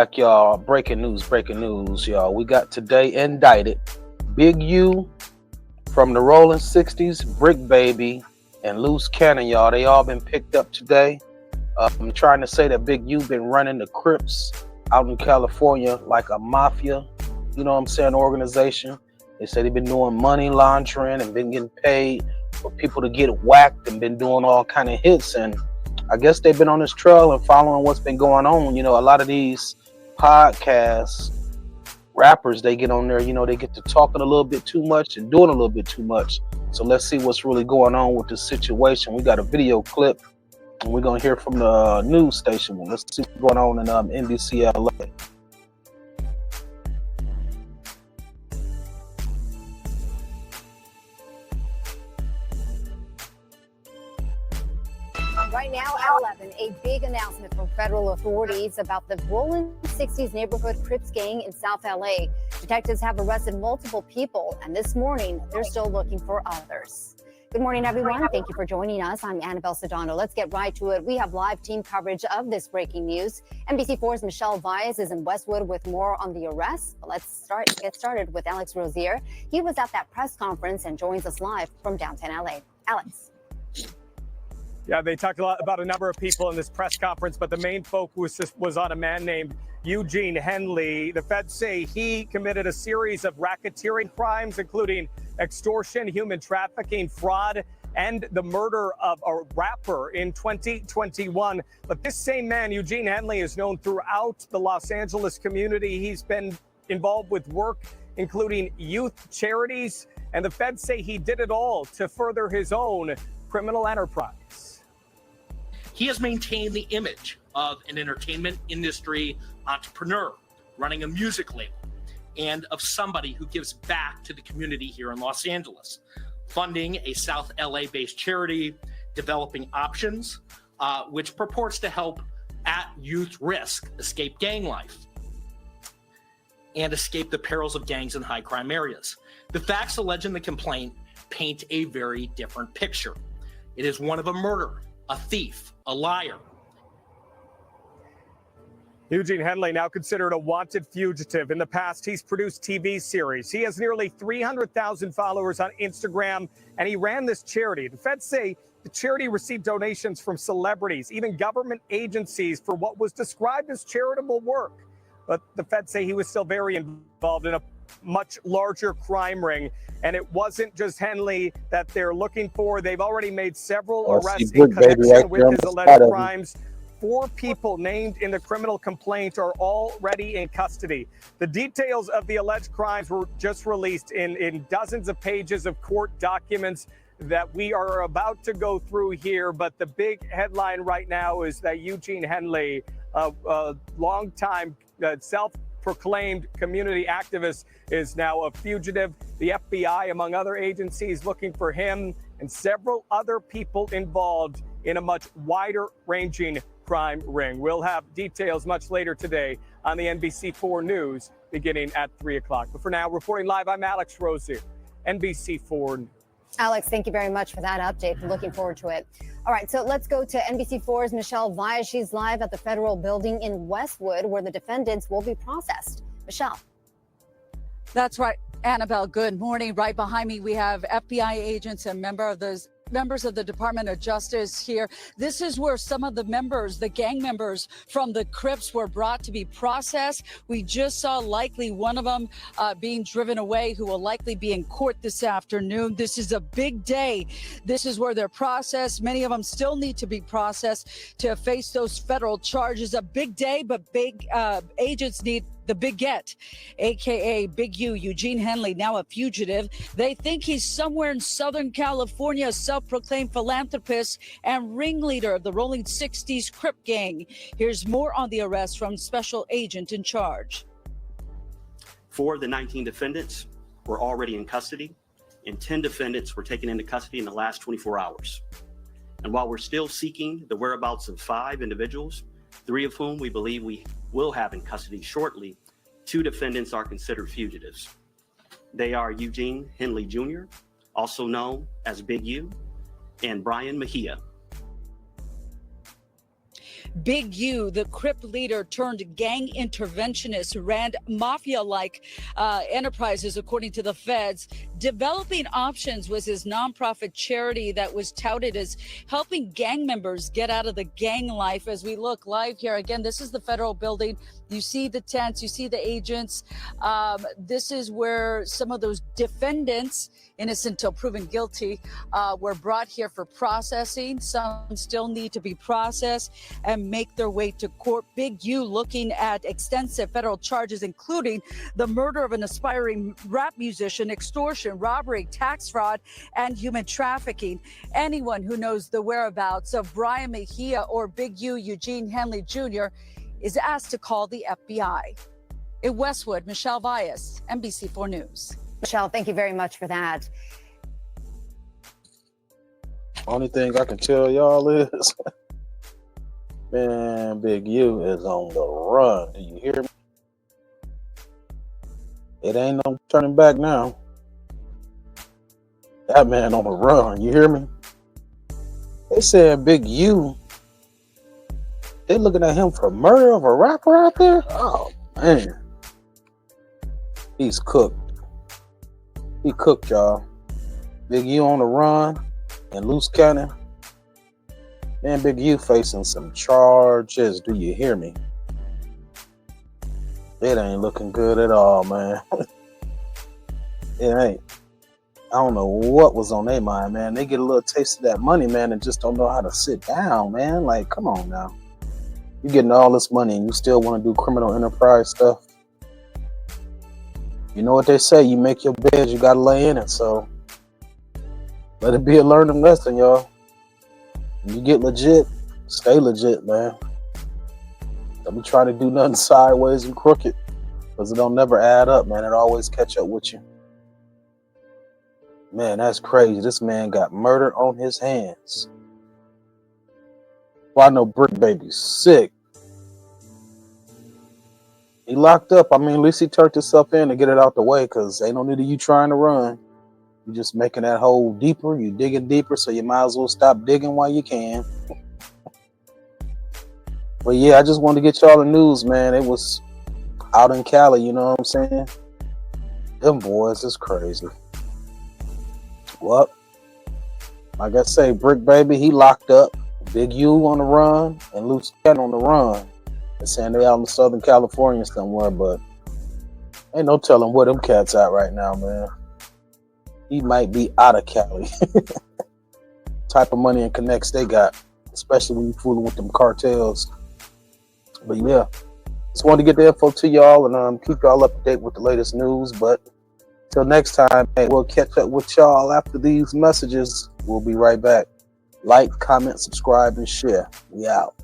Back, y'all. Breaking news, y'all. We got today indicted Big U from the Rolling 60s, Bricc Baby, and Luce Cannon, y'all. They all been picked up today. I'm trying to say that Big U been running the Crips out in California like a mafia, you know what I'm saying, organization. They said he been doing money laundering and been getting paid for people to get whacked and been doing all kind of hits. And I guess they've been on this trail and following what's been going on. You know, a lot of these podcasts, rappers, they get on there, you know, they get to talking a little bit too much and doing a little bit too much. So let's see what's really going on with this situation. We got a video clip and we're going to hear from the news station. Let's see what's going on in NBC LA. Right now at 11, a big announcement from federal authorities about the Rolling 60s neighborhood Crips gang in South LA. Detectives have arrested multiple people, and this morning they're still looking for others. Good morning, everyone. Thank you for joining us. I'm Annabelle Sedano. Let's get right to it. We have live team coverage of this breaking news. NBC4's Michelle Vyas is in Westwood with more on the arrest. But let's get started with Alex Rozier. He was at that press conference and joins us live from downtown LA. Alex. Yeah, they talked a lot about a number of people in this press conference, but the main focus was on a man named Eugene Henley. The feds say he committed a series of racketeering crimes, including extortion, human trafficking, fraud, and the murder of a rapper in 2021. But this same man, Eugene Henley, is known throughout the Los Angeles community. He's been involved with work, including youth charities, and the feds say he did it all to further his own criminal enterprise. He has maintained the image of an entertainment industry entrepreneur running a music label and of somebody who gives back to the community here in Los Angeles, funding a South LA-based charity, developing options, which purports to help at youth risk escape gang life and escape the perils of gangs in high crime areas. The facts alleged in the complaint paint a very different picture. It is one of a murderer, a thief, a liar. Eugene Henley, now considered a wanted fugitive. In the past, he's produced TV series. He has nearly 300,000 followers on Instagram, and he ran this charity. The feds say the charity received donations from celebrities, even government agencies, for what was described as charitable work. But the feds say he was still very involved in a much larger crime ring. And it wasn't just Henley that they're looking for. They've already made several arrests in connection with his alleged crimes. 4 people named in the criminal complaint are already in custody. The details of the alleged crimes were just released in dozens of pages of court documents that we are about to go through here. But the big headline right now is that Eugene Henley, a longtime self-proclaimed community activist, is now a fugitive. The FBI, among other agencies, looking for him and several other people involved in a much wider-ranging crime ring. We'll have details much later today on the NBC4 News beginning at 3 o'clock. But for now, reporting live, I'm Alex Rozier, NBC4 News. Alex, thank you very much for that update. Looking forward to it. All right, so let's go to NBC4's Michelle Vyas. She's live at the federal building in Westwood where the defendants will be processed. Michelle. That's right, Annabelle. Good morning. Right behind me, we have FBI agents and members of the Department of Justice here. This is where some of the members, the gang members from the Crips, were brought to be processed. We just saw likely one of them being driven away, who will likely be in court this afternoon. This is a big day. This is where they're processed. Many of them still need to be processed to face those federal charges. A big day, but big agents need the big get, aka Big U, Eugene Henley, now a fugitive. They think he's somewhere in Southern California, a self-proclaimed philanthropist and ringleader of the Rolling 60s Crip gang. Here's more on the arrest from special agent in charge. 4 of the 19 defendants were already in custody, and 10 defendants were taken into custody in the last 24 hours. And while we're still seeking the whereabouts of 5 individuals, 3 of whom we believe we will have in custody shortly, 2 defendants are considered fugitives. They are Eugene Henley Jr., also known as Big U, and Brian Mejia. Big U, the Crip leader turned gang interventionist, ran mafia-like enterprises, according to the feds. Developing Options was his nonprofit charity that was touted as helping gang members get out of the gang life. As we look live here, again, this is the federal building. You see the tents, you see the agents. This is where some of those defendants, innocent till proven guilty, were brought here for processing. Some still need to be processed and make their way to court. Big U looking at extensive federal charges, including the murder of an aspiring rap musician, extortion, robbery, tax fraud, and human trafficking. Anyone who knows the whereabouts of Brian Mejia or Big U, Eugene Henley Jr., is asked to call the FBI. In Westwood, Michelle Vyas, NBC4 News. Michelle, thank you very much for that. Only thing I can tell y'all is, man, Big U is on the run. Do you hear me? It ain't no turning back now. That man on the run. You hear me? They said Big U. They looking at him for murder of a rapper out there? Oh, man. He's cooked. He cooked, y'all. Big U on the run in Luce County. Man, Big U facing some charges. Do you hear me? It ain't looking good at all, man. It ain't. I don't know what was on their mind, man. They get a little taste of that money, man, and just don't know how to sit down, man. Like, come on now. You're getting all this money and you still want to do criminal enterprise stuff. You know what they say, you make your bed, you got to lay in it. So let it be a learning lesson, y'all. When you get legit, stay legit, man. Don't be trying to do nothing sideways and crooked, because it don't never add up, man. It always catch up with you. Man, that's crazy. This man got murder on his hands. Well, I know Bricc Baby's sick. He locked up. I mean, at least he turned himself in to get it out the way, because ain't no need of you trying to run. You're just making that hole deeper. You digging deeper, so you might as well stop digging while you can. But yeah, I just wanted to get y'all the news, man. It was out in Cali, you know what I'm saying? Them boys is crazy. Well, like I say, Bricc Baby, he locked up. Big U on the run and Luce on the run. They're saying they out in Southern California somewhere, but ain't no telling where them cats at right now, man. He might be out of Cali. Type of money and connects they got, especially when you fooling with them cartels. But yeah, just wanted to get the info to y'all and keep y'all up to date with the latest news. But till next time, hey, we'll catch up with y'all after these messages. We'll be right back. Like, comment, subscribe, and share. We out.